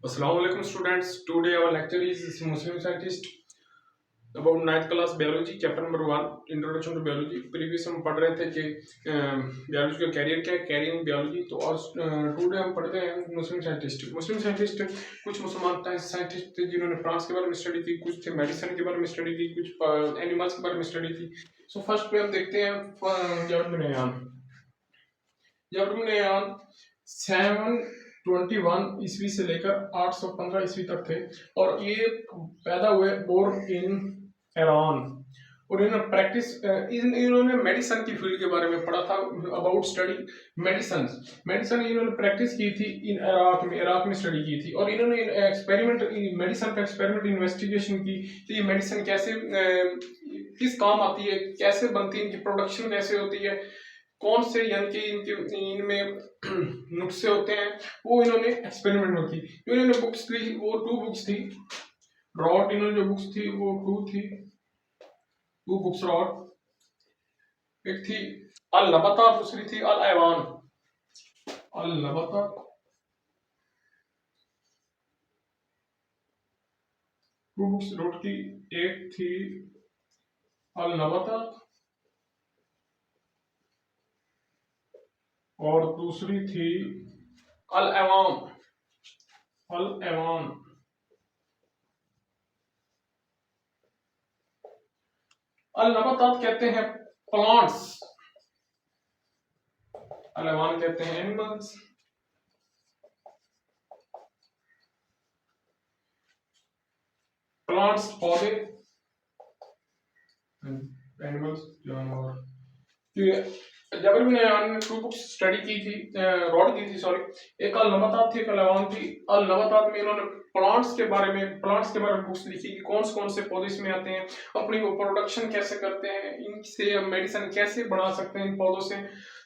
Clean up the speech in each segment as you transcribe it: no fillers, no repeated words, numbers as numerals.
Assalamualaikum students. Today our lecture is Muslim scientist about 9th class biology chapter number 1 introduction to biology. Previous हम पढ़ रहे थे कि biology का career क्या है, कैरियर biology। तो आज टुडे हम पढ़ते हैं मुस्लिम साइंटिस्ट। मुस्लिम साइंटिस्ट कुछ मुसलमान साइंटिस्ट थे जिन्होंने प्लांट्स के बारे में स्टडी की, कुछ थे मेडिसिन के बारे में स्टडी की, कुछ एनिमल्स के बारे में स्टडी की। सो फर्स्ट पे हम देखते हैं जाबिर बिन अय्यान 721 ईस्वी से लेकर 815 ईस्वी तक थे और ये पैदा हुए बोर्न इन ईरान। और इन्होंने मेडिसिन की फील्ड के बारे में पढ़ा था, अबाउट स्टडी मेडिसिन इन्होंने प्रैक्टिस की थी इन इराक में स्टडी की थी। और इन्होंने एक्सपेरिमेंट मेडिसिन का एक्सपेरिमेंट इन्वेस्टिगेशन की कि ये मेडिसिन कैसे किस काम आती है, कैसे बनती है, इनकी प्रोडक्शन कैसे होती है, कौन से यानी कि इनके इनमें नुस्खे होते हैं, वो इन्होंने एक्सपेरिमेंट में की। इन्होंने बुक्स ली, वो 2 बुक्स थी रॉट। इन्होंने जो बुक्स थी वो 2 बुक्स रॉट। एक थी अल नबता, दूसरी थी अल ऐवान। अल नबता टू बुक्स रॉट की, एक थी अल नबता और दूसरी थी अल ऐवान। अल ऐवान अल नबातात कहते हैं प्लांट्स, अल ऐवान कहते हैं एनिमल्स। प्लांट्स पौधे, एनिमल्स जानवर। जाबिर बिन अय्यान ने 2 बुक्स स्टडी की थी, रॉड की थी सॉरी। एक अल नबातात थी, एक अल ऐवान थी। अल नबातात में इन्होंने प्लांट्स के बारे में बुक्स लिखी कि कौन से पौधे इसमें आते हैं, अपनी वो प्रोडक्शन कैसे करते हैं, इनसे मेडिसिन कैसे बना सकते हैं इन पौधों से।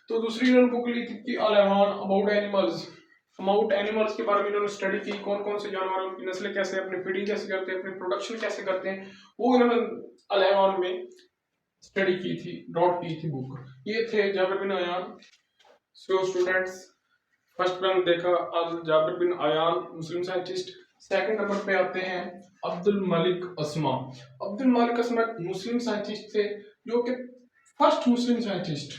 तो दूसरी इन्होंने बुक ली थी कि अल ऐवान अबाउट एनिमल्स के बारे में इन्होंने स्टडी की, कौन से जानवर, उनकी नस्लें कैसे, अपनी फीडिंग कैसे करते हैं, अपनी प्रोडक्शन कैसे करते हैं, वो इन्होंने अल ऐवान में स्टडी की थी, डॉट की थी बुक। ये थे जाबिर बिन अय्यान। सो स्टूडेंट्स, फर्स्ट पे हमने देखा अल जाबिर बिन अय्यान मुस्लिम साइंटिस्ट। सेकंड नंबर पे आते हैं अब्दुल मलिक अस्मा। अब्दुल मलिक अस्मा एक मुस्लिम साइंटिस्ट थे जो कि फर्स्ट मुस्लिम साइंटिस्ट,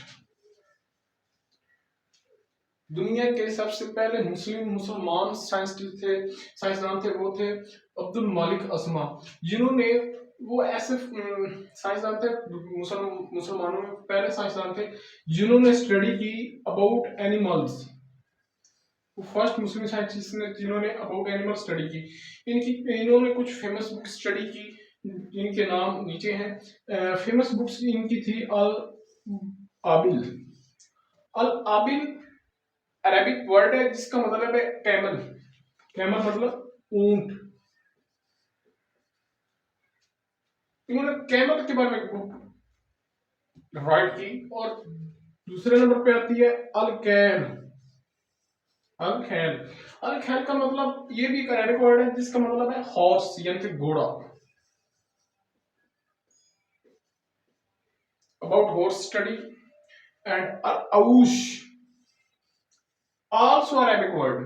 दुनिया के सबसे पहले मुसलमान साइंसदान थे वो थे अब्दुल मलिक अस्मा, जिन्होंने वो ऐसे साइंसदान थे, मुसलमानों में पहले साइंसदान थे जिन्होंने स्टडी की about animals. First Muslim scientist ने जिन्होंने अबाउट एनिमल स्टडी की। इन्होंने कुछ फेमस बुक्स स्टडी की, इनके नाम नीचे हैं। फेमस बुक्स इनकी थी अल आबिल। अल आबिल अरेबिक वर्ड है जिसका मतलब है कैमल। कैमल मतलब ऊंट। इन्होंने कैमल के बारे में बुक राइट की। और दूसरे नंबर पे आती है अल कैल। अल खैल, अल खैल का मतलब ये भी एक अरेबिक वर्ड है जिसका मतलब है हॉर्स यानी कि घोड़ा। About horse study. एंड अल आउश आल्सो अरेबिक वर्ड,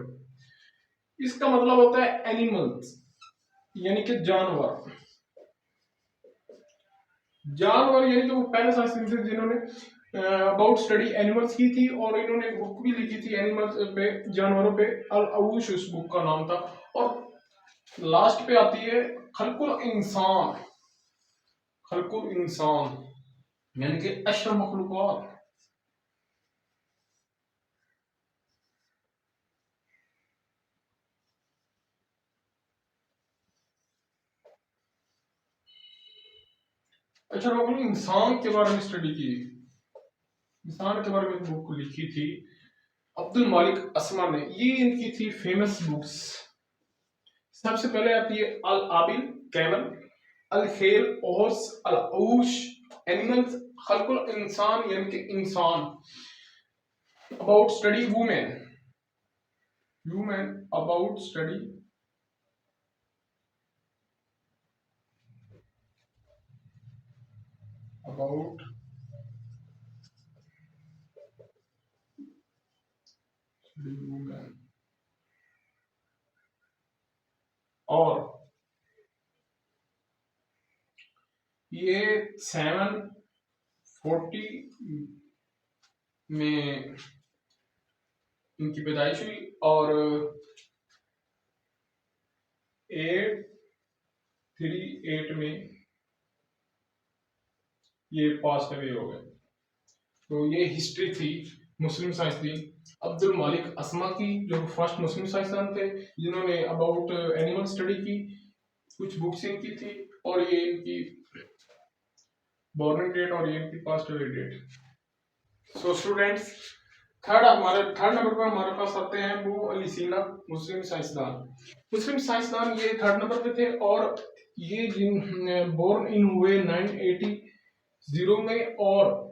इसका मतलब होता है एनिमल्स यानी कि जानवर। यानी कि वो पहले साइंटिस्ट थे जिन्होंने अबाउट स्टडी एनिमल्स की थी और इन्होंने एक बुक भी लिखी थी एनिमल्स पे, जानवरों पे, अल आउश उस बुक का नाम था। और लास्ट पे आती है खलकुल इंसान यानी कि अशरफ मखलूकात। अच्छा, इंसान के बारे में स्टडी की, इंसान के बारे में एक बुक लिखी थी अब्दुल मालिक अस्मा ने। ये इनकी थी फेमस बुक्स। सबसे पहले आती है अल आबिल कैमल, अल खेल हॉर्स, अल आउश एनिमल्स, खलकुल इंसान यानी कि इंसान, about study women about study about women. ये 740 में इनकी पैदाइश हुई और 838 में ये पास्ट अवे हो गए। तो ये हिस्ट्री थी मुस्लिम साइंस थी अब्दुल मालिक अस्मा की, जो फर्स्ट मुस्लिम साइंसदान थे जिन्होंने अबाउट एनिमल स्टडी की, कुछ बुक्स इनकी थी और ये इनकी बॉर्न डेट और ये इनकी passed away date. So students, third number पर हमारे पास आते हैं अबू अली सीना, मुस्लिम साइंसदान ये थर्ड नंबर पे थे और ये बोर्न इन हुए 980 में और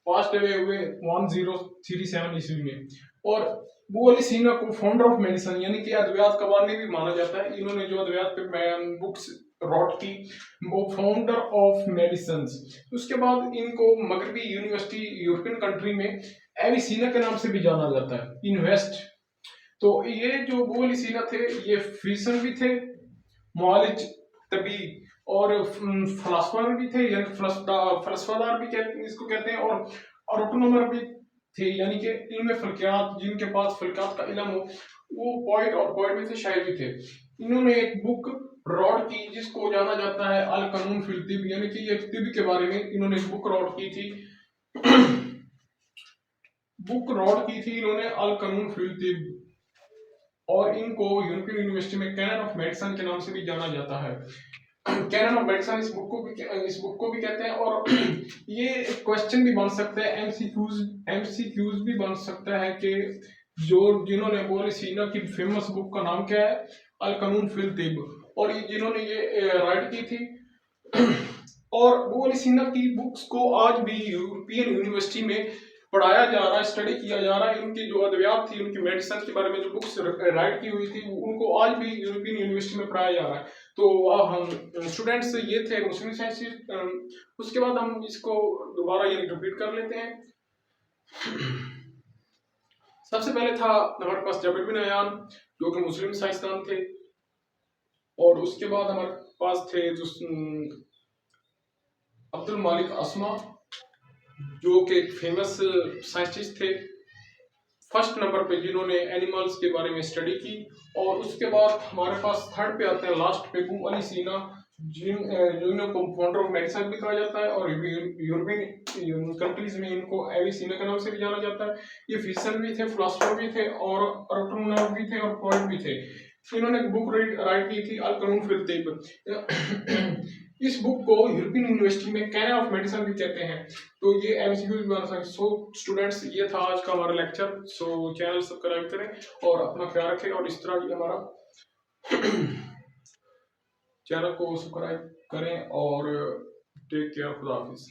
पास्ट अवे हुए 1037 ईस्वी में। और अबू अली सीना को फाउंडर ऑफ मेडिसिन यानी कि अद्वियात का बानी भी माना जाता है। इन्होंने जो अद्वियात पे बुक्स रॉट की, वो फाउंडर ऑफ मेडिसिन। उसके बाद इनको मगरबी यूनिवर्सिटी यूरोपियन कंट्री में एविसीना के नाम से भी जाना जाता है, इन्वेस्ट। तो ये जो अबू अली सीना थे ये फिजिशियन भी थे, मुआलिज तबी और फलसफा भी थे, यानी फलसफादार भी इसको कहते हैं, और ऑटोनोमर भी थे, यानी कि इल्म फल्कियात, जिनके पास फल्कियात का इल्म हो, वो पोइट और पोइट में से शायर भी थे। इन्होंने एक बुक रॉड की जिसको जाना जाता है अल कानून फिल तिब, यानी कि ये तिब के बारे में इन्होंने एक बुक रॉड की थी इन्होंने अल कानून फिल तिब, और इनको यूरोपियन यूनिवर्सिटी में कैनन ऑफ मेडिसिन के नाम से भी जाना जाता है। कैनन ऑफ मेडिसिन इस बुक को भी कहते हैं। और ये क्वेश्चन भी बन सकता है, एमसीक्यूज भी बन सकता है कि जिन्होंने अबू अली सीना की फेमस बुक का नाम क्या है, अल कानून फिल तिब, और जिन्होंने ये राइट की थी। और अबू अली सीना की बुक्स को आज भी यूरोपियन यूनिवर्सिटी में पढ़ाया जा रहा है, स्टडी किया जा रहा है। इनकी जो अद्वियात थी, उनकी मेडिसिन के बारे में जो बुक्स राइट की हुई थी, उनको आज भी यूरोपियन यूनिवर्सिटी में पढ़ाया जा रहा है। तो हम स्टूडेंट्स ये थे मुस्लिम साइंस। उसके बाद हम इसको दोबारा ये रिपीट कर लेते हैं। सबसे पहले था हमारे पास जाबिर बिन अयान, जो कि मुस्लिम साइंसदान थे, और उसके बाद हमारे पास थे जो अब्दुल मालिक अस्मा, जो कि एक फेमस साइंटिस्ट थे, फर्स्ट नंबर पे जिन्होंने एनिमल्स के बारे में स्टडी की। और उसके बाद हमारे पास थर्ड पे आते हैं लास्ट पे अबू अली सीना, जिनको फाउंडर ऑफ मेडिसिन भी कहा जाता है, और यूरोपियन कंट्रीज में इनको एविसीना के नाम से भी जाना जाता है। ये फिजिशियन भी थे, फिलोसोफर भी थे, और ऑटोनोमर भी थे, और पोएट भी थे। इन्होंने एक बुक राइट की थी अल कानून फिल तिब। इस बुक को यूरोपियन यूनिवर्सिटी में कैनन ऑफ मेडिसिन भी कहते हैं। तो ये एमसीक्यू भी बन सकते। सो स्टूडेंट्स, ये था आज का हमारा लेक्चर। सो चैनल सब्सक्राइब करें और अपना ख्याल रखें, और इस तरह ये हमारा चैनल को सब्सक्राइब करें, और टेक केयर, खुदा हाफिज।